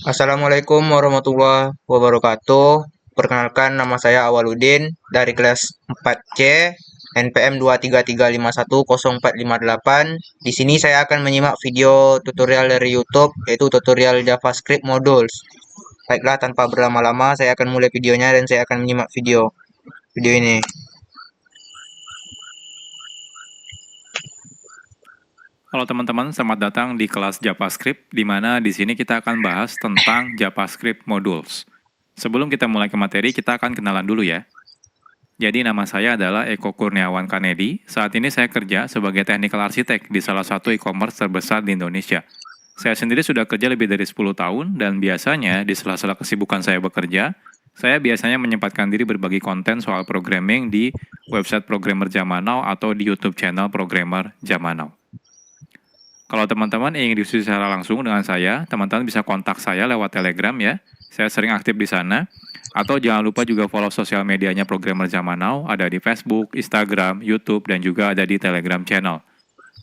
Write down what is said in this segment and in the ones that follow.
Assalamualaikum warahmatullahi wabarakatuh. Perkenalkan nama saya Awaludin dari kelas 4C NPM 233510458. Di sini saya akan menyimak video tutorial dari YouTube yaitu tutorial JavaScript Modules. Baiklah, tanpa berlama-lama saya akan mulai videonya dan saya akan menyimak video ini. Halo teman-teman, selamat datang di kelas JavaScript, di mana di sini kita akan bahas tentang JavaScript Modules. Sebelum kita mulai ke materi, kita akan kenalan dulu ya. Jadi nama saya adalah Eko Kurniawan Kanedi. Saat ini saya kerja sebagai technical architect di salah satu e-commerce terbesar di Indonesia. Saya sendiri sudah kerja lebih dari 10 tahun, dan biasanya di sela-sela kesibukan saya bekerja, saya biasanya menyempatkan diri berbagi konten soal programming di website Programmer Zaman Now atau di YouTube channel Programmer Zaman Now. Kalau teman-teman ingin diskusi secara langsung dengan saya, teman-teman bisa kontak saya lewat Telegram ya. Saya sering aktif di sana. Atau jangan lupa juga follow sosial medianya Programmer Zaman Now, ada di Facebook, Instagram, YouTube, dan juga ada di Telegram channel.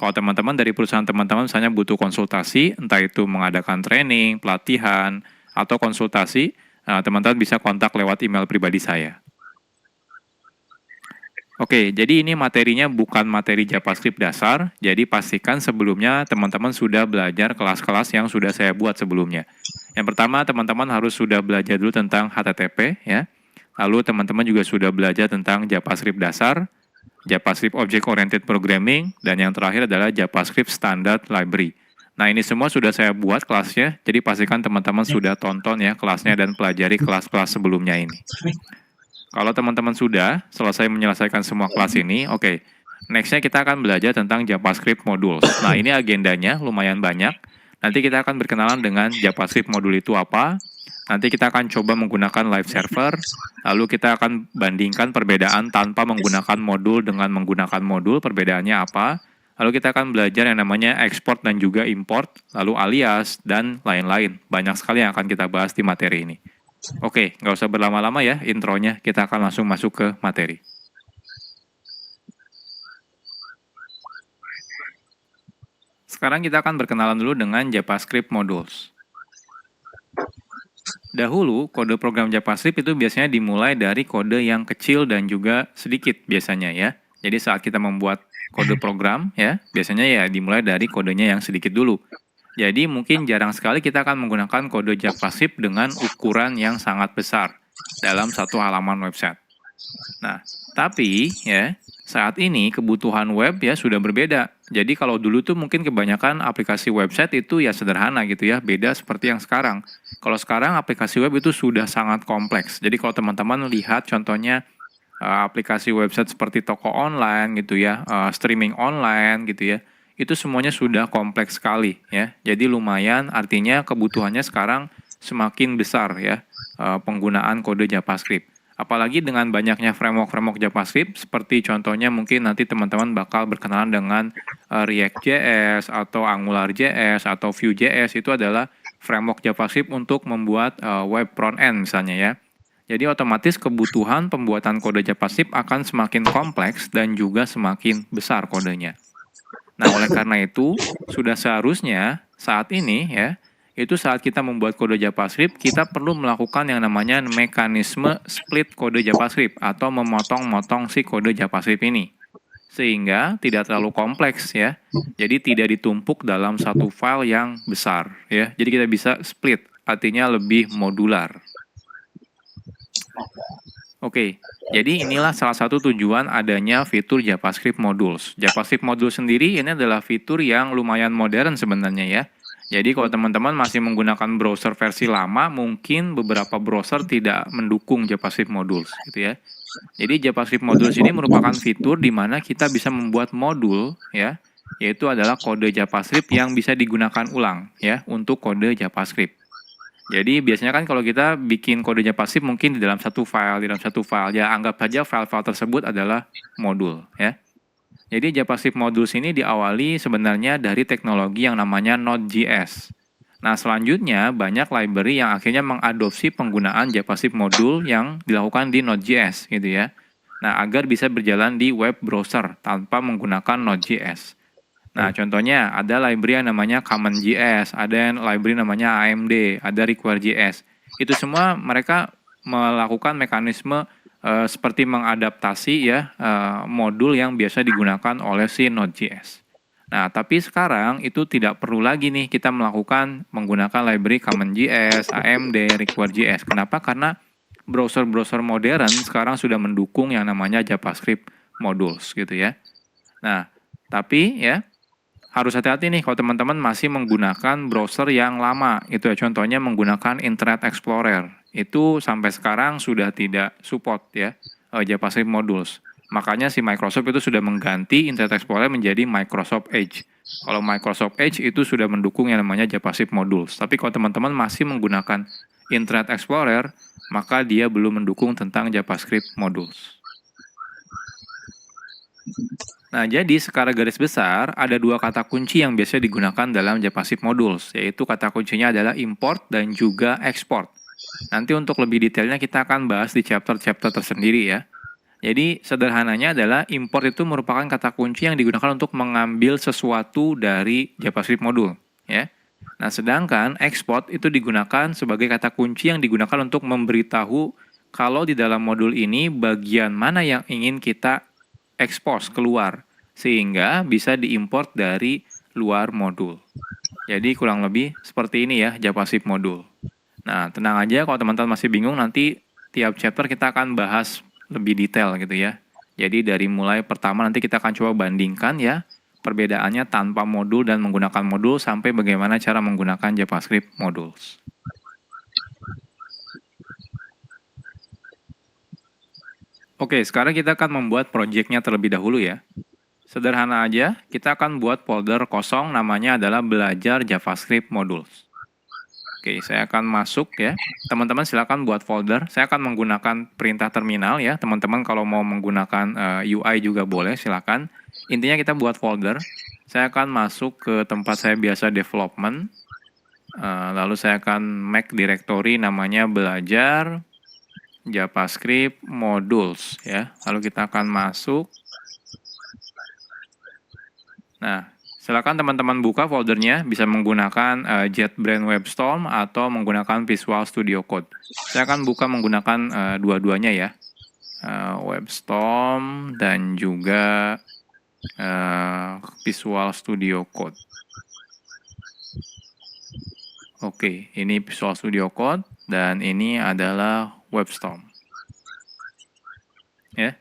Kalau teman-teman dari perusahaan teman-teman misalnya butuh konsultasi, entah itu mengadakan training, pelatihan, atau konsultasi, teman-teman bisa kontak lewat email pribadi saya. Oke, jadi ini materinya bukan materi JavaScript dasar, jadi pastikan sebelumnya teman-teman sudah belajar kelas-kelas yang sudah saya buat sebelumnya. Yang pertama, teman-teman harus sudah belajar dulu tentang HTTP, ya. Lalu teman-teman juga sudah belajar tentang JavaScript dasar, JavaScript Object Oriented Programming, dan yang terakhir adalah JavaScript Standard Library. Nah, ini semua sudah saya buat kelasnya, jadi pastikan teman-teman sudah tonton ya kelasnya dan pelajari kelas-kelas sebelumnya ini. Kalau teman-teman sudah selesai menyelesaikan semua kelas ini, oke. Next-nya kita akan belajar tentang JavaScript Modules. Nah, ini agendanya lumayan banyak. Nanti kita akan berkenalan dengan JavaScript modul itu apa. Nanti kita akan coba menggunakan live server. Lalu kita akan bandingkan perbedaan tanpa menggunakan modul dengan menggunakan modul, perbedaannya apa. Lalu kita akan belajar yang namanya export dan juga import, lalu alias, dan lain-lain. Banyak sekali yang akan kita bahas di materi ini. Oke, nggak usah berlama-lama ya intronya, kita akan langsung masuk ke materi. Sekarang kita akan berkenalan dulu dengan JavaScript Modules. Dahulu, kode program JavaScript itu biasanya dimulai dari kode yang kecil dan juga sedikit biasanya ya. Jadi saat kita membuat kode program ya, biasanya ya dimulai dari kodenya yang sedikit dulu. Jadi mungkin jarang sekali kita akan menggunakan kode JavaScript dengan ukuran yang sangat besar dalam satu halaman website. Nah, tapi ya saat ini kebutuhan web ya sudah berbeda. Jadi kalau dulu tuh mungkin kebanyakan aplikasi website itu ya sederhana gitu ya, beda seperti yang sekarang. Kalau sekarang aplikasi web itu sudah sangat kompleks. Jadi kalau teman-teman lihat contohnya aplikasi website seperti toko online gitu ya, streaming online gitu ya, itu semuanya sudah kompleks sekali ya. Jadi lumayan, artinya kebutuhannya sekarang semakin besar ya penggunaan kode JavaScript. Apalagi dengan banyaknya framework-framework JavaScript, seperti contohnya mungkin nanti teman-teman bakal berkenalan dengan React.js atau AngularJS atau Vue.js, itu adalah framework JavaScript untuk membuat web front-end misalnya ya. Jadi otomatis kebutuhan pembuatan kode JavaScript akan semakin kompleks dan juga semakin besar kodenya. Nah, oleh karena itu, sudah seharusnya saat ini ya, itu saat kita membuat kode JavaScript, kita perlu melakukan yang namanya mekanisme split kode JavaScript atau memotong-motong si kode JavaScript ini. Sehingga tidak terlalu kompleks ya. Jadi tidak ditumpuk dalam satu file yang besar ya. Jadi kita bisa split, artinya lebih modular. Oke, jadi inilah salah satu tujuan adanya fitur JavaScript Modules. JavaScript Modules sendiri ini adalah fitur yang lumayan modern sebenarnya ya. Jadi kalau teman-teman masih menggunakan browser versi lama, mungkin beberapa browser tidak mendukung JavaScript Modules gitu ya. Jadi JavaScript Modules ini merupakan fitur di mana kita bisa membuat modul ya, yaitu adalah kode JavaScript yang bisa digunakan ulang ya untuk kode JavaScript. Jadi biasanya kan kalau kita bikin kode JavaScript mungkin di dalam satu file, ya anggap saja file-file tersebut adalah modul ya. Jadi JavaScript Modules ini diawali sebenarnya dari teknologi yang namanya Node.js. Nah, selanjutnya banyak library yang akhirnya mengadopsi penggunaan JavaScript modul yang dilakukan di Node.js gitu ya. Nah, agar bisa berjalan di web browser tanpa menggunakan Node.js. Nah, contohnya ada library yang namanya CommonJS, ada yang library namanya AMD, ada RequireJS. Itu semua mereka melakukan mekanisme seperti mengadaptasi ya modul yang biasa digunakan oleh si Node.js. Nah, tapi sekarang itu tidak perlu lagi nih kita menggunakan library CommonJS, AMD, RequireJS. Kenapa? Karena browser-browser modern sekarang sudah mendukung yang namanya JavaScript modules gitu ya. Nah, tapi ya harus hati-hati nih kalau teman-teman masih menggunakan browser yang lama. Itu ya contohnya menggunakan Internet Explorer. Itu sampai sekarang sudah tidak support ya JavaScript modules. Makanya si Microsoft itu sudah mengganti Internet Explorer menjadi Microsoft Edge. Kalau Microsoft Edge itu sudah mendukung yang namanya JavaScript modules. Tapi kalau teman-teman masih menggunakan Internet Explorer, maka dia belum mendukung tentang JavaScript modules. Nah, jadi secara garis besar, ada dua kata kunci yang biasa digunakan dalam JavaScript modules, yaitu kata kuncinya adalah import dan juga export. Nanti untuk lebih detailnya kita akan bahas di chapter-chapter tersendiri ya. Jadi sederhananya adalah import itu merupakan kata kunci yang digunakan untuk mengambil sesuatu dari JavaScript modul, ya. Nah, sedangkan export itu digunakan sebagai kata kunci yang digunakan untuk memberitahu kalau di dalam modul ini bagian mana yang ingin kita expose keluar, sehingga bisa diimport dari luar modul. Jadi kurang lebih seperti ini ya JavaScript modul. Nah, tenang aja kalau teman-teman masih bingung, nanti tiap chapter kita akan bahas lebih detail gitu ya. Jadi dari mulai pertama nanti kita akan coba bandingkan ya perbedaannya tanpa modul dan menggunakan modul sampai bagaimana cara menggunakan JavaScript modules. Oke, sekarang kita akan membuat project-nya terlebih dahulu ya. Sederhana aja, kita akan buat folder kosong namanya adalah belajar JavaScript modules. Oke, saya akan masuk ya. Teman-teman silakan buat folder. Saya akan menggunakan perintah terminal ya. Teman-teman kalau mau menggunakan UI juga boleh, silakan. Intinya kita buat folder. Saya akan masuk ke tempat saya biasa development. Lalu saya akan make directory namanya belajar JavaScript modules ya. Lalu kita akan masuk. Nah, silakan teman-teman buka foldernya, bisa menggunakan JetBrains WebStorm atau menggunakan Visual Studio Code. Saya akan buka menggunakan dua-duanya ya, WebStorm dan juga Visual Studio Code. Oke, ini Visual Studio Code dan ini adalah WebStorm. Ya,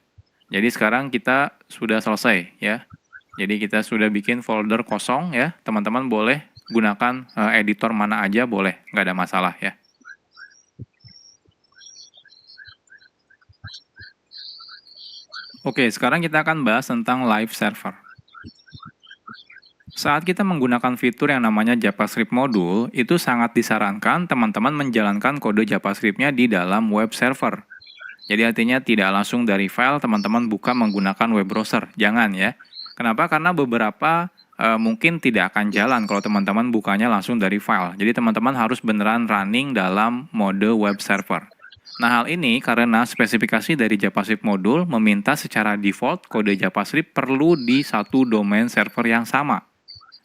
jadi sekarang kita sudah selesai ya. Jadi kita sudah bikin folder kosong ya, teman-teman boleh gunakan editor mana aja boleh, nggak ada masalah ya. Oke, sekarang kita akan bahas tentang live server. Saat kita menggunakan fitur yang namanya JavaScript module, itu sangat disarankan teman-teman menjalankan kode JavaScript-nya di dalam web server. Jadi artinya tidak langsung dari file teman-teman buka menggunakan web browser, jangan ya. Kenapa? Karena beberapa mungkin tidak akan jalan kalau teman-teman bukanya langsung dari file. Jadi teman-teman harus beneran running dalam mode web server. Nah, hal ini karena spesifikasi dari JavaScript module meminta secara default kode JavaScript perlu di satu domain server yang sama.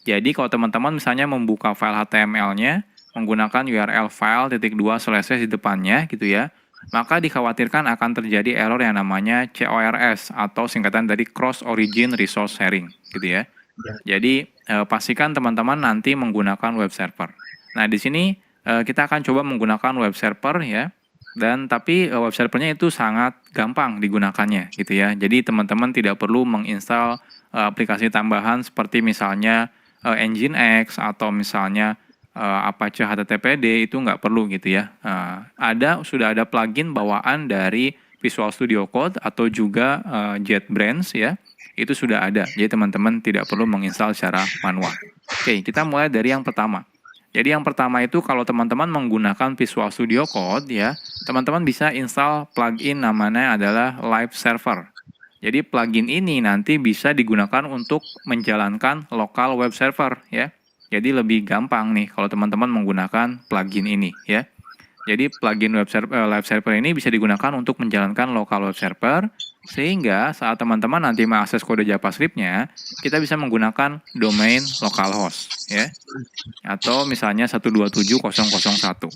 Jadi kalau teman-teman misalnya membuka file HTML-nya menggunakan URL file.2// di depannya gitu ya, maka dikhawatirkan akan terjadi error yang namanya CORS atau singkatan dari Cross Origin Resource Sharing gitu ya. Jadi pastikan teman-teman nanti menggunakan web server. Nah, di sini kita akan coba menggunakan web server ya. Dan tapi web servernya itu sangat gampang digunakannya gitu ya. Jadi teman-teman tidak perlu menginstal aplikasi tambahan seperti misalnya Nginx atau misalnya Apache HTTPD, itu nggak perlu gitu ya. Sudah ada plugin bawaan dari Visual Studio Code atau juga JetBrains ya. Itu sudah ada. Jadi teman-teman tidak perlu menginstal secara manual. Oke, kita mulai dari yang pertama. Jadi yang pertama itu kalau teman-teman menggunakan Visual Studio Code ya, teman-teman bisa install plugin namanya adalah Live Server. Jadi plugin ini nanti bisa digunakan untuk menjalankan local web server ya. Jadi lebih gampang nih kalau teman-teman menggunakan plugin ini ya. Jadi plugin live server ini bisa digunakan untuk menjalankan local web server, sehingga saat teman-teman nanti mengakses kode JavaScript-nya, kita bisa menggunakan domain localhost, ya. Atau misalnya 127.0.0.1.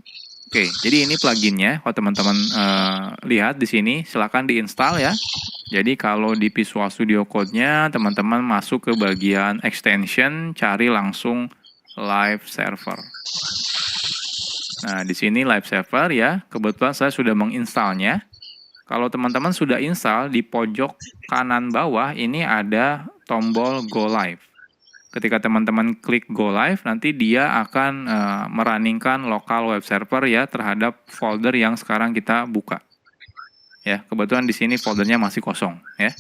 Oke, jadi ini pluginnya. Kalau teman-teman lihat di sini, silakan diinstal ya. Jadi kalau di Visual Studio Code-nya, teman-teman masuk ke bagian extension, cari langsung live server. Nah, di sini live server ya, kebetulan saya sudah menginstalnya. Kalau teman-teman sudah install, di pojok kanan bawah ini ada tombol Go Live. Ketika teman-teman klik Go Live, nanti dia akan merunningkan local web server ya terhadap folder yang sekarang kita buka. Ya, kebetulan di sini foldernya masih kosong ya.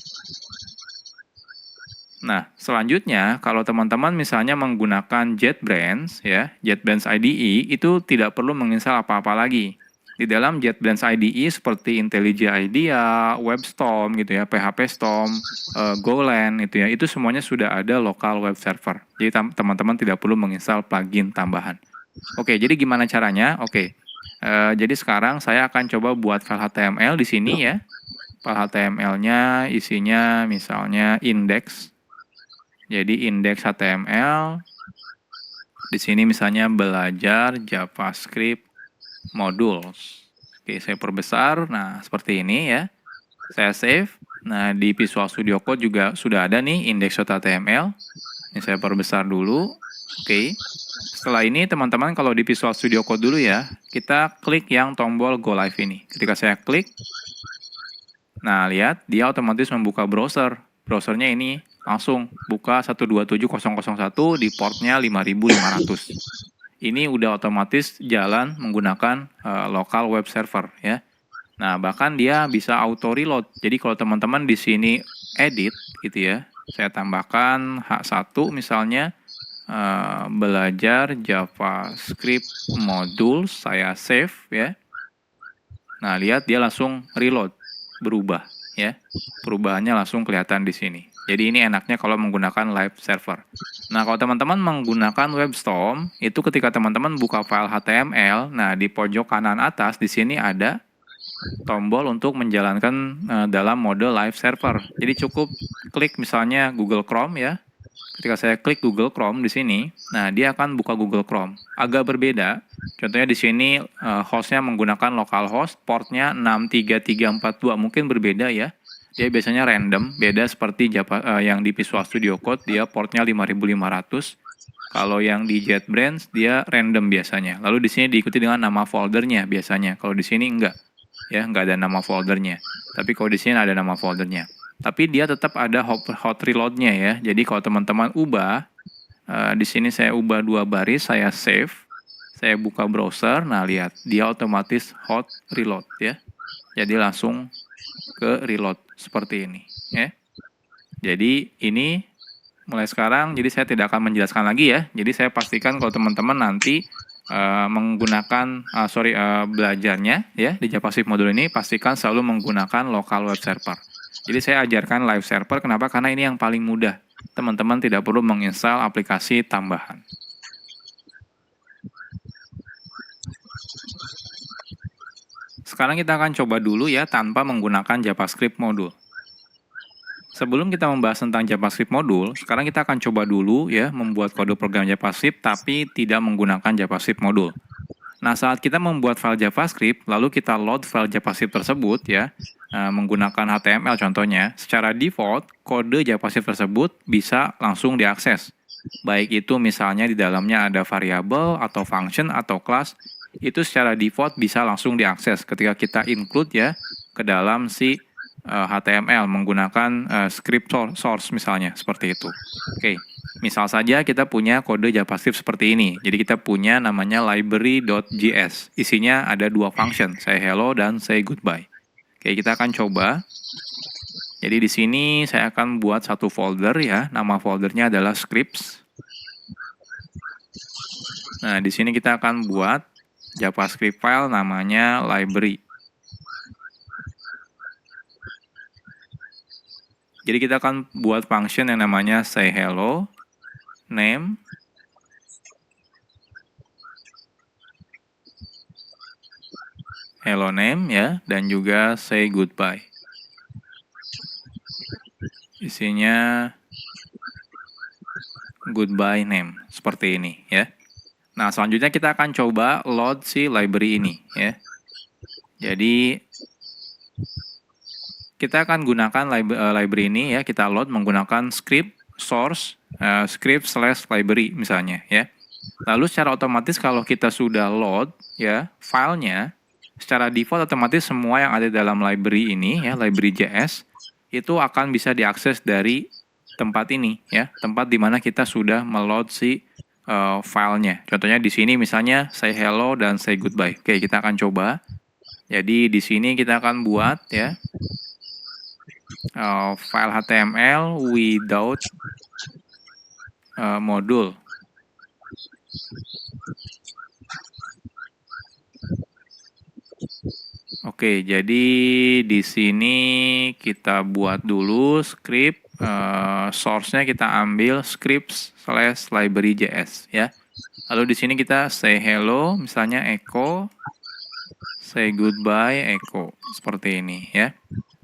Nah, selanjutnya kalau teman-teman misalnya menggunakan JetBrains ya, JetBrains IDE itu tidak perlu menginstal apa-apa lagi. Di dalam JetBrains IDE seperti IntelliJ IDEA, WebStorm gitu ya, PHP Storm, Golang itu ya, itu semuanya sudah ada local web server. Jadi teman-teman tidak perlu menginstal plugin tambahan. Oke, jadi gimana caranya? Oke, jadi sekarang saya akan coba buat file HTML di sini ya. File HTML-nya isinya misalnya index. Jadi index HTML di sini misalnya belajar JavaScript modules. Oke, saya perbesar. Nah, seperti ini ya. Saya save. Nah, di Visual Studio Code juga sudah ada nih index.html. Ini saya perbesar dulu. Oke. Setelah ini teman-teman kalau di Visual Studio Code dulu ya, kita klik yang tombol Go Live ini. Ketika saya klik, nah lihat dia otomatis membuka browser. Browsernya ini langsung buka 127.0.0.1 di portnya 5500. Ini udah otomatis jalan menggunakan local web server ya. Nah, bahkan dia bisa auto reload. Jadi kalau teman-teman di sini edit gitu ya, saya tambahkan H1 misalnya belajar JavaScript module, saya save ya. Nah, lihat dia langsung reload, berubah ya. Perubahannya langsung kelihatan di sini. Jadi ini enaknya kalau menggunakan live server. Nah, kalau teman-teman menggunakan WebStorm, itu ketika teman-teman buka file HTML, nah di pojok kanan atas di sini ada tombol untuk menjalankan dalam mode live server. Jadi cukup klik misalnya Google Chrome ya. Ketika saya klik Google Chrome di sini, nah dia akan buka Google Chrome. Agak berbeda. Contohnya di sini hostnya menggunakan localhost, portnya 63342, mungkin berbeda ya. Dia biasanya random, beda seperti yang di Visual Studio Code, dia portnya 5500. Kalau yang di JetBrains dia random biasanya. Lalu di sini diikuti dengan nama foldernya biasanya. Kalau di sini enggak, ya nggak ada nama foldernya. Tapi kalau di sini ada nama foldernya. Tapi dia tetap ada hot reload-nya ya. Jadi kalau teman-teman ubah, di sini saya ubah 2 baris, saya save, saya buka browser, nah lihat dia otomatis hot reload ya. Jadi langsung ke reload seperti ini ya. Jadi ini mulai sekarang, jadi saya tidak akan menjelaskan lagi ya. Jadi saya pastikan kalau teman-teman nanti menggunakan belajarnya ya di JavaScript modul ini, pastikan selalu menggunakan local web server. Jadi saya ajarkan live server, kenapa? Karena ini yang paling mudah. Teman-teman tidak perlu menginstal aplikasi tambahan. Sekarang kita akan coba dulu ya tanpa menggunakan JavaScript modul. Sebelum kita membahas tentang JavaScript modul, sekarang kita akan coba dulu ya membuat kode program JavaScript tapi tidak menggunakan JavaScript modul. Nah, saat kita membuat file JavaScript, lalu kita load file JavaScript tersebut ya, menggunakan HTML contohnya, secara default kode JavaScript tersebut bisa langsung diakses. Baik itu misalnya di dalamnya ada variabel atau function atau class, itu secara default bisa langsung diakses ketika kita include ya ke dalam si HTML menggunakan script source misalnya, seperti itu. Oke, misal saja kita punya kode JavaScript seperti ini. Jadi kita punya namanya library.js. Isinya ada 2 function, say hello dan say goodbye. Oke, kita akan coba. Jadi di sini saya akan buat satu folder ya. Nama foldernya adalah scripts. Nah, di sini kita akan buat JavaScript file namanya library. Jadi kita akan buat function yang namanya say hello, name, hello name ya, dan juga say goodbye. Isinya goodbye name, seperti ini ya. Nah, selanjutnya kita akan coba load si library ini ya. Jadi kita akan gunakan library ini ya, kita load menggunakan script source script/library misalnya ya. Lalu secara otomatis kalau kita sudah load ya filenya, secara default otomatis semua yang ada dalam library ini ya, library.js itu akan bisa diakses dari tempat ini ya, tempat dimana kita sudah meload si filenya. Contohnya di sini misalnya say hello dan say goodbye. Oke, kita akan coba. Jadi di sini kita akan buat ya file HTML without module. Oke, jadi di sini kita buat dulu script source-nya kita ambil scripts/library.js ya. Lalu di sini kita say hello, misalnya echo, say goodbye echo, seperti ini ya.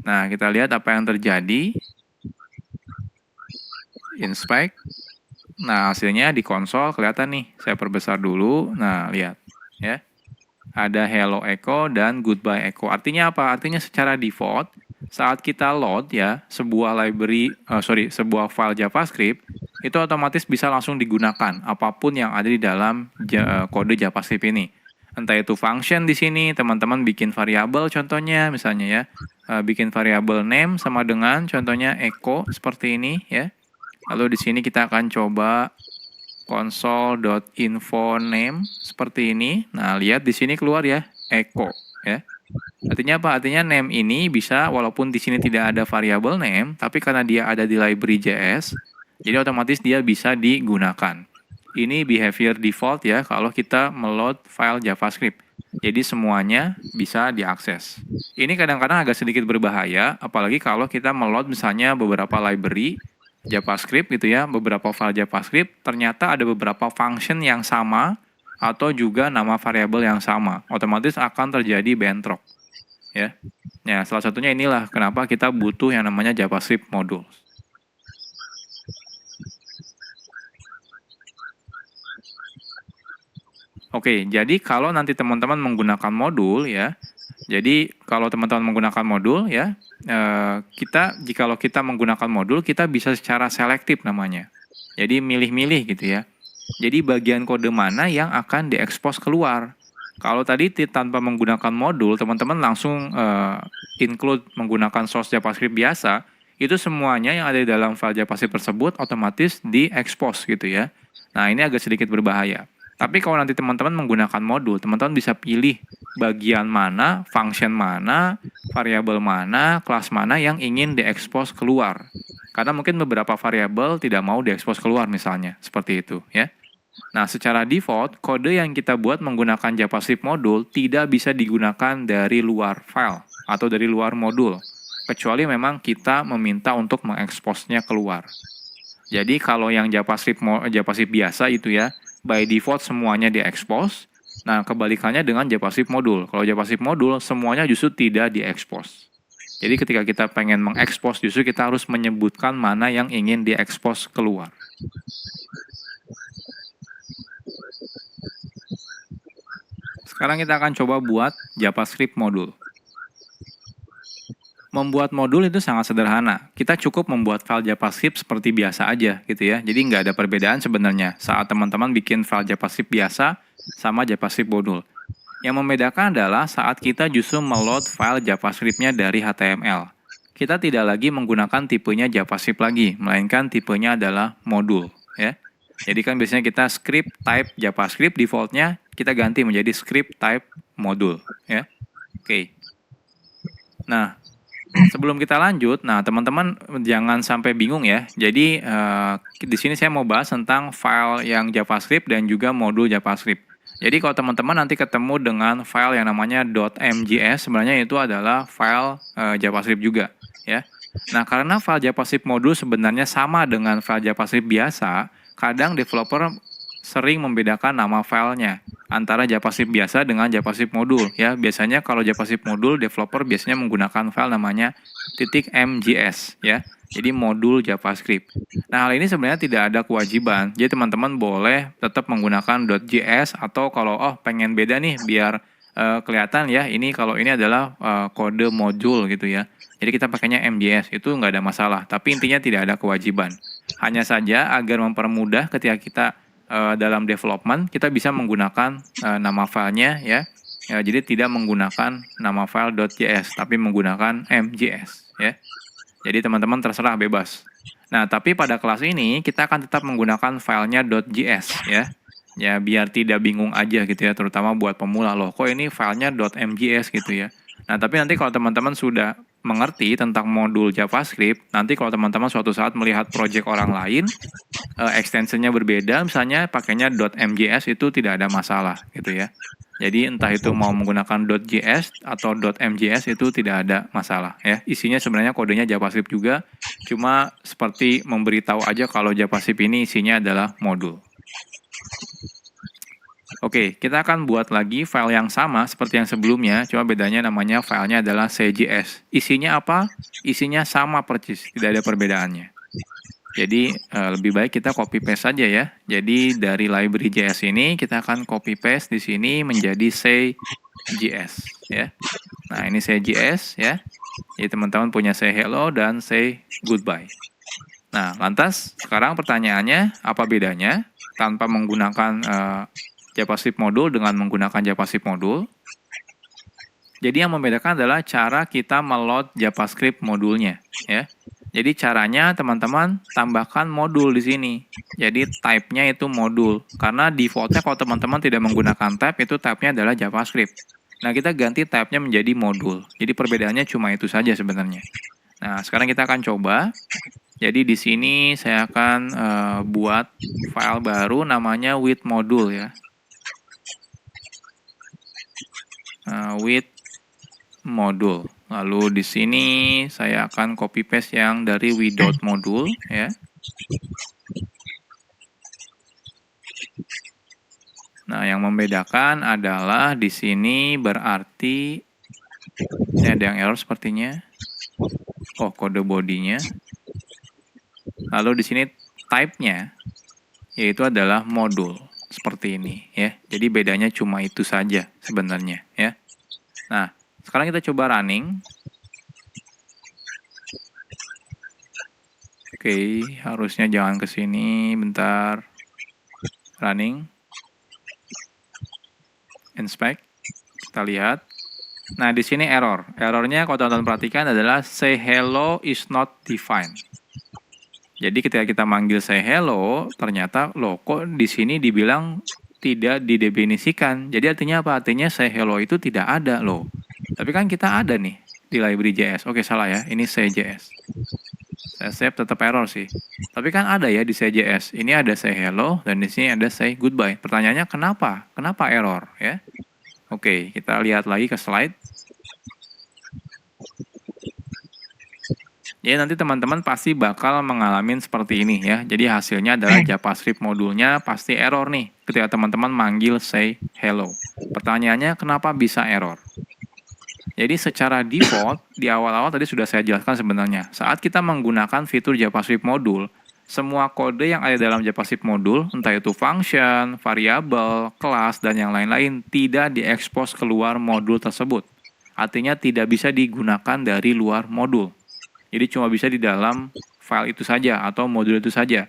Nah, kita lihat apa yang terjadi. Inspect. Nah, hasilnya di konsol kelihatan nih. Saya perbesar dulu. Nah, lihat ya. Ada hello echo dan goodbye echo. Artinya apa? Artinya secara default saat kita load ya sebuah sebuah file JavaScript itu otomatis bisa langsung digunakan apapun yang ada di dalam kode JavaScript ini. Entah itu function di sini, teman-teman bikin variabel contohnya misalnya ya. Bikin variabel name sama dengan contohnya echo seperti ini ya. Lalu di sini kita akan coba console.info name seperti ini. Nah, lihat di sini keluar ya echo ya. Artinya apa? Artinya name ini bisa walaupun di sini tidak ada variabel name, tapi karena dia ada di library.js, jadi otomatis dia bisa digunakan. Ini behavior default ya kalau kita meload file JavaScript. Jadi semuanya bisa diakses. Ini kadang-kadang agak sedikit berbahaya, apalagi kalau kita meload misalnya beberapa library JavaScript gitu ya, beberapa file JavaScript, ternyata ada beberapa function yang sama atau juga nama variabel yang sama. Otomatis akan terjadi bentrok. Ya. Ya, salah satunya inilah kenapa kita butuh yang namanya JavaScript module. Oke, jadi kalau nanti teman-teman menggunakan modul ya, jadi kalau teman-teman menggunakan modul ya, jikalau kita menggunakan modul, kita bisa secara selektif namanya. Jadi milih-milih gitu ya. Jadi bagian kode mana yang akan diekspos keluar. Kalau tadi tanpa menggunakan modul, teman-teman langsung include menggunakan source JavaScript biasa, itu semuanya yang ada di dalam file JavaScript tersebut otomatis diekspos gitu ya. Nah, ini agak sedikit berbahaya. Tapi kalau nanti teman-teman menggunakan modul, teman-teman bisa pilih bagian mana, function mana, variabel mana, kelas mana yang ingin diekspos keluar. Karena mungkin beberapa variabel tidak mau diekspos keluar misalnya, seperti itu ya. Nah, secara default, kode yang kita buat menggunakan JavaScript modul tidak bisa digunakan dari luar file atau dari luar modul, kecuali memang kita meminta untuk mengeksposnya keluar. Jadi kalau yang JavaScript biasa itu ya, by default semuanya diekspos. Nah, kebalikannya dengan JavaScript modul. Kalau JavaScript modul, semuanya justru tidak diekspos. Jadi ketika kita pengen mengekspos, justru kita harus menyebutkan mana yang ingin diekspos keluar. Sekarang kita akan coba buat JavaScript modul. Membuat modul itu sangat sederhana. Kita cukup membuat file JavaScript seperti biasa aja gitu ya. Jadi nggak ada perbedaan sebenarnya saat teman-teman bikin file JavaScript biasa sama JavaScript modul. Yang membedakan adalah saat kita justru meload file JavaScript-nya dari HTML. Kita tidak lagi menggunakan tipenya JavaScript lagi, melainkan tipenya adalah modul ya. Jadi kan biasanya kita script type JavaScript, defaultnya kita ganti menjadi script type modul ya. Oke. Nah, sebelum kita lanjut, nah teman-teman jangan sampai bingung ya. Jadi di sini saya mau bahas tentang file yang JavaScript dan juga modul JavaScript. Jadi kalau teman-teman nanti ketemu dengan file yang namanya .mjs, sebenarnya itu adalah file JavaScript juga ya. Nah, karena file JavaScript modul sebenarnya sama dengan file JavaScript biasa, kadang developer sering membedakan nama filenya. antara JavaScript biasa dengan JavaScript modul ya. Biasanya kalau JavaScript modul developer biasanya menggunakan file namanya .mjs ya. Jadi modul JavaScript. Nah, hal ini sebenarnya tidak ada kewajiban. Jadi teman-teman boleh tetap menggunakan .js atau kalau pengen beda nih biar kelihatan ya, ini kalau ini adalah kode modul gitu ya. Jadi kita pakainya MJS, itu nggak ada masalah. Tapi intinya tidak ada kewajiban. Hanya saja agar mempermudah ketika kita dalam development, kita bisa menggunakan nama filenya ya. Jadi tidak menggunakan nama file .js, tapi menggunakan MJS ya. Jadi teman-teman terserah bebas. Nah, tapi pada kelas ini kita akan tetap menggunakan filenya .js ya. Ya, biar tidak bingung aja gitu ya, terutama buat pemula loh. Kok ini filenya .mjs gitu ya. Nah, tapi nanti kalau teman-teman sudah mengerti tentang modul JavaScript, nanti kalau teman-teman suatu saat melihat project orang lain, extensionnya berbeda, misalnya pakainya .mjs itu tidak ada masalah gitu ya. Jadi entah itu mau menggunakan .js atau .mjs itu tidak ada masalah ya. Isinya sebenarnya kodenya JavaScript juga, cuma seperti memberitahu aja kalau JavaScript ini isinya adalah modul. Oke, kita akan buat lagi file yang sama seperti yang sebelumnya, cuma bedanya namanya filenya adalah CJS. Isinya apa? Isinya sama persis, tidak ada perbedaannya. Jadi lebih baik kita copy paste saja ya. Jadi dari library JS ini kita akan copy paste di sini menjadi CJS ya. Nah, ini CJS ya. Jadi teman-teman punya say hello dan say goodbye. Nah, lantas sekarang pertanyaannya apa bedanya tanpa menggunakan JavaScript modul dengan menggunakan JavaScript modul? Jadi yang membedakan adalah cara kita meload JavaScript modulnya ya. Jadi caranya teman-teman tambahkan modul di sini. Jadi type-nya itu modul. Karena default-nya kalau teman-teman tidak menggunakan type, itu type-nya adalah JavaScript. Nah, kita ganti type-nya menjadi modul. Jadi perbedaannya cuma itu saja sebenarnya. Nah, sekarang kita akan coba. Jadi di sini saya akan buat file baru namanya with module ya. With module. Lalu di sini saya akan copy paste yang dari without module ya. Nah, yang membedakan adalah di sini berarti ini ada yang error sepertinya. Oh, kode bodinya. Lalu di sini type-nya yaitu adalah modul seperti ini ya. Jadi bedanya cuma itu saja sebenarnya ya. Nah, sekarang kita coba running. Oke, harusnya jangan ke sini, bentar. Running. Inspect. Kita lihat. Nah, di sini error. Errornya kalau teman-teman perhatikan adalah say hello is not defined. Jadi ketika kita manggil say hello, ternyata loh kok di sini dibilang tidak didefinisikan. Jadi artinya apa? Artinya say hello itu tidak ada loh. Tapi kan kita ada nih di library JS. Oke, salah ya. Ini CJS. Saya save tetap error sih. Tapi kan ada ya di CJS. Ini ada say hello dan di sini ada say goodbye. Pertanyaannya kenapa? Kenapa error ya? Oke, kita lihat lagi ke slide. Jadi nanti teman-teman pasti bakal mengalami seperti ini ya. Jadi hasilnya adalah JavaScript modulnya pasti error nih ketika teman-teman manggil say hello. Pertanyaannya kenapa bisa error? Jadi secara default, di awal-awal tadi sudah saya jelaskan sebenarnya. Saat kita menggunakan fitur JavaScript modul, semua kode yang ada dalam JavaScript modul, entah itu function, variabel, kelas, dan yang lain-lain, tidak diekspos keluar modul tersebut. Artinya tidak bisa digunakan dari luar modul. Jadi cuma bisa di dalam file itu saja atau modul itu saja.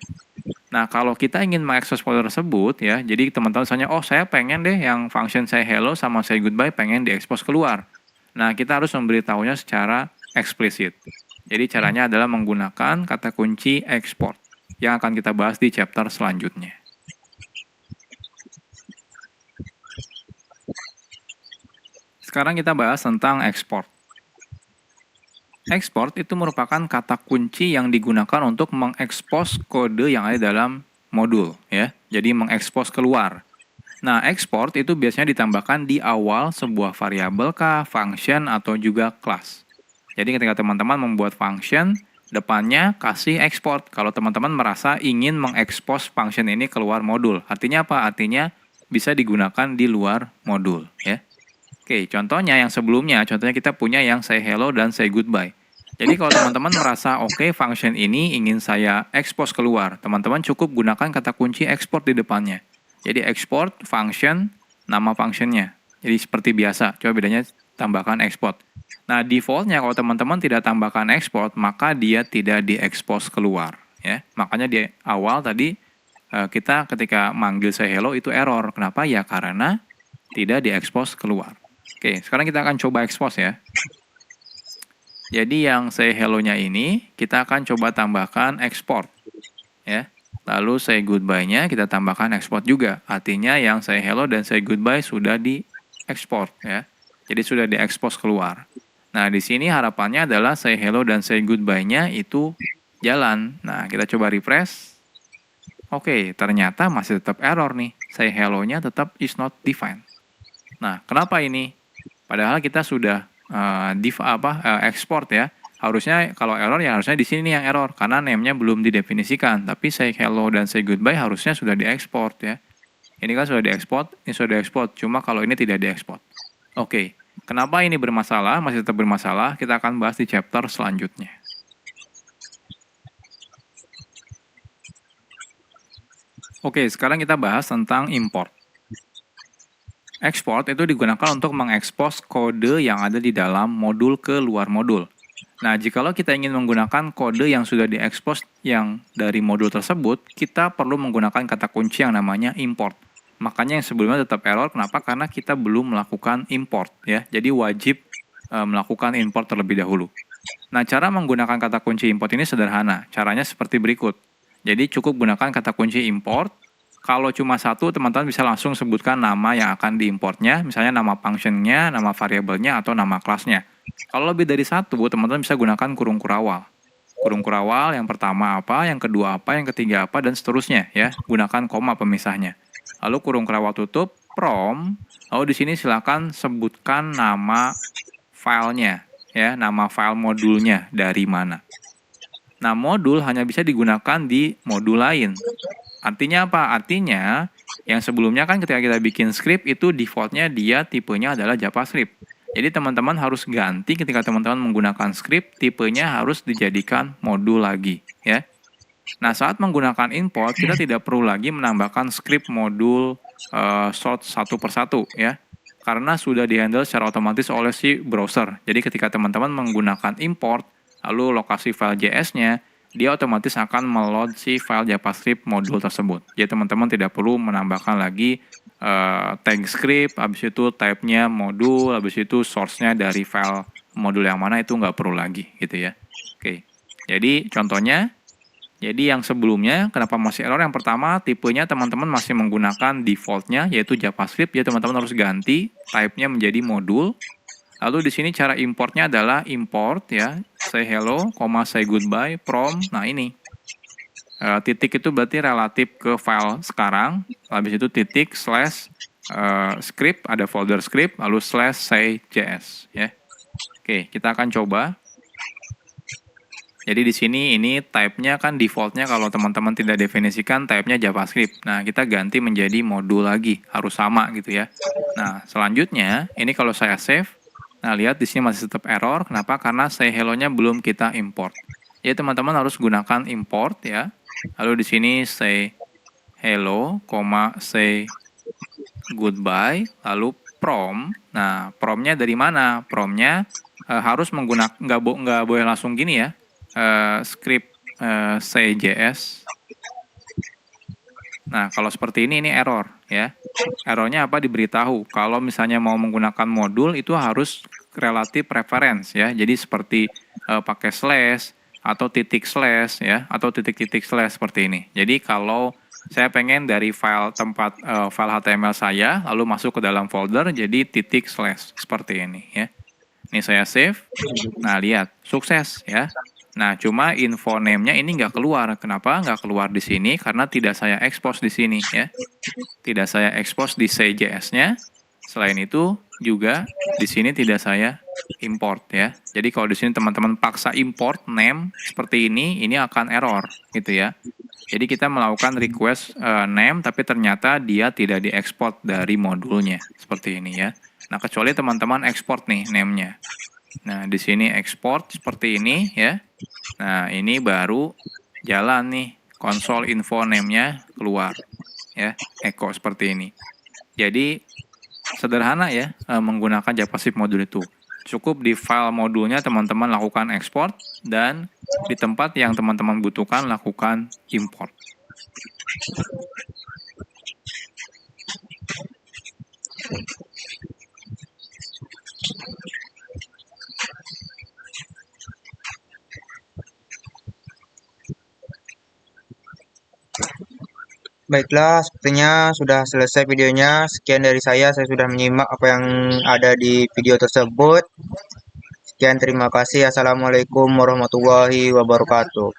Nah, kalau kita ingin mengekspos folder tersebut ya, jadi teman-teman misalnya, oh saya pengen deh yang function say hello sama say goodbye pengen diekspos keluar. Nah, kita harus memberitahunya secara eksplisit. Jadi caranya adalah menggunakan kata kunci export yang akan kita bahas di chapter selanjutnya. Sekarang kita bahas tentang export. Export itu merupakan kata kunci yang digunakan untuk mengekspos kode yang ada dalam modul ya. Jadi mengekspos keluar. Nah, export itu biasanya ditambahkan di awal sebuah variabel kah, function, atau juga class. Jadi ketika teman-teman membuat function, depannya kasih export. Kalau teman-teman merasa ingin mengekspos function ini keluar modul. Artinya apa? Artinya bisa digunakan di luar modul ya. Oke, contohnya yang sebelumnya, contohnya kita punya yang say hello dan say goodbye. Jadi kalau teman-teman merasa oke, function ini ingin saya expose keluar, teman-teman cukup gunakan kata kunci export di depannya. Jadi export function, nama functionnya. Jadi seperti biasa, coba bedanya tambahkan export. Nah, defaultnya kalau teman-teman tidak tambahkan export, maka dia tidak diekspos keluar. Ya, makanya di awal tadi kita ketika manggil say hello itu error. Kenapa? Ya karena tidak diekspos keluar. Oke, sekarang kita akan coba expose ya. Jadi yang say hello-nya ini kita akan coba tambahkan export ya. Lalu say goodbye-nya kita tambahkan export juga. Artinya yang say hello dan say goodbye sudah di-export ya. Jadi sudah di-expose keluar. Nah, di sini harapannya adalah say hello dan say goodbye-nya itu jalan. Nah, kita coba refresh. Oke, ternyata masih tetap error nih. Say hello-nya tetap is not defined. Nah, kenapa ini? Padahal kita sudah export ya. Harusnya kalau error ya harusnya di sini nih yang error karena name-nya belum didefinisikan. Tapi say hello dan say goodbye harusnya sudah diekspor ya. Ini kan sudah diekspor, ini sudah diekspor. Cuma kalau ini tidak diekspor. Oke, kenapa ini bermasalah? Masih tetap bermasalah. Kita akan bahas di chapter selanjutnya. Oke, sekarang kita bahas tentang import. Export itu digunakan untuk mengekspos kode yang ada di dalam modul ke luar modul. Nah, jikalau kita ingin menggunakan kode yang sudah diekspos yang dari modul tersebut, kita perlu menggunakan kata kunci yang namanya import. Makanya yang sebelumnya tetap error, kenapa? Karena kita belum melakukan import ya. Jadi wajib melakukan import terlebih dahulu. Nah, cara menggunakan kata kunci import ini sederhana. Caranya seperti berikut. Jadi cukup gunakan kata kunci import. Kalau cuma satu, teman-teman bisa langsung sebutkan nama yang akan diimportnya, misalnya nama functionnya, nama variabelnya, atau nama kelasnya. Kalau lebih dari satu, teman-teman bisa gunakan kurung kurawal. Kurung kurawal yang pertama apa, yang kedua apa, yang ketiga apa, dan seterusnya ya. Gunakan koma pemisahnya. Lalu kurung kurawal tutup, from. Lalu di sini silakan sebutkan nama filenya, ya, nama file modulnya dari mana. Nah, modul hanya bisa digunakan di modul lain. Artinya apa? Artinya yang sebelumnya kan ketika kita bikin script itu defaultnya dia tipenya adalah JavaScript. Jadi teman-teman harus ganti ketika teman-teman menggunakan script, tipenya harus dijadikan modul lagi ya. Nah, saat menggunakan import kita tidak perlu lagi menambahkan script modul sort satu persatu ya. Karena sudah dihandle secara otomatis oleh si browser. Jadi ketika teman-teman menggunakan import lalu lokasi file JS-nya, dia otomatis akan meload si file JavaScript modul tersebut. Jadi teman-teman tidak perlu menambahkan lagi tag script, habis itu type-nya modul, habis itu source-nya dari file modul yang mana itu nggak perlu lagi gitu ya. Oke, jadi contohnya, jadi yang sebelumnya kenapa masih error? Yang pertama tipenya teman-teman masih menggunakan default-nya yaitu JavaScript, ya teman-teman harus ganti type-nya menjadi modul. Lalu di sini cara importnya adalah import ya, say hello, say goodbye, from. Nah ini titik itu berarti relatif ke file sekarang. Habis itu titik slash script, ada folder script, lalu slash say js ya. Oke, kita akan coba. Jadi di sini ini type-nya kan default-nya kalau teman-teman tidak definisikan type-nya JavaScript. Nah, kita ganti menjadi modul lagi, harus sama gitu ya. Nah, selanjutnya ini kalau saya save. Nah, lihat di sini masih tetap error. Kenapa? Karena say hello-nya belum kita import. Jadi teman-teman harus gunakan import ya. Lalu di sini say hello, say goodbye, lalu from. Nah, from-nya dari mana? From-nya harus menggunakan, nggak boleh langsung gini ya. Script say js. Nah, kalau seperti ini error ya. Errornya apa? Diberitahu kalau misalnya mau menggunakan modul itu harus relatif reference ya. Jadi seperti pakai slash atau titik slash ya, atau titik-titik slash seperti ini. Jadi kalau saya pengen dari file tempat file HTML saya lalu masuk ke dalam folder jadi titik slash seperti ini ya. Ini saya save. Nah, lihat sukses ya. Nah, cuma info name-nya ini nggak keluar. Kenapa nggak keluar di sini? Karena tidak saya expose di sini ya. Tidak saya expose di CJS-nya. Selain itu juga di sini tidak saya import ya. Jadi kalau di sini teman-teman paksa import name seperti ini akan error gitu ya. Jadi kita melakukan request name tapi ternyata dia tidak diekspor dari modulnya seperti ini ya. Nah, kecuali teman-teman ekspor nih name-nya. Nah, di sini ekspor seperti ini ya. Nah, ini baru jalan nih konsol info name-nya keluar ya, echo seperti ini. Jadi sederhana ya menggunakan JavaScript modul itu. Cukup di file modulnya teman-teman lakukan ekspor dan di tempat yang teman-teman butuhkan lakukan import. Baiklah, sepertinya sudah selesai videonya. Sekian dari saya sudah menyimak apa yang ada di video tersebut. Sekian, terima kasih. Assalamualaikum warahmatullahi wabarakatuh.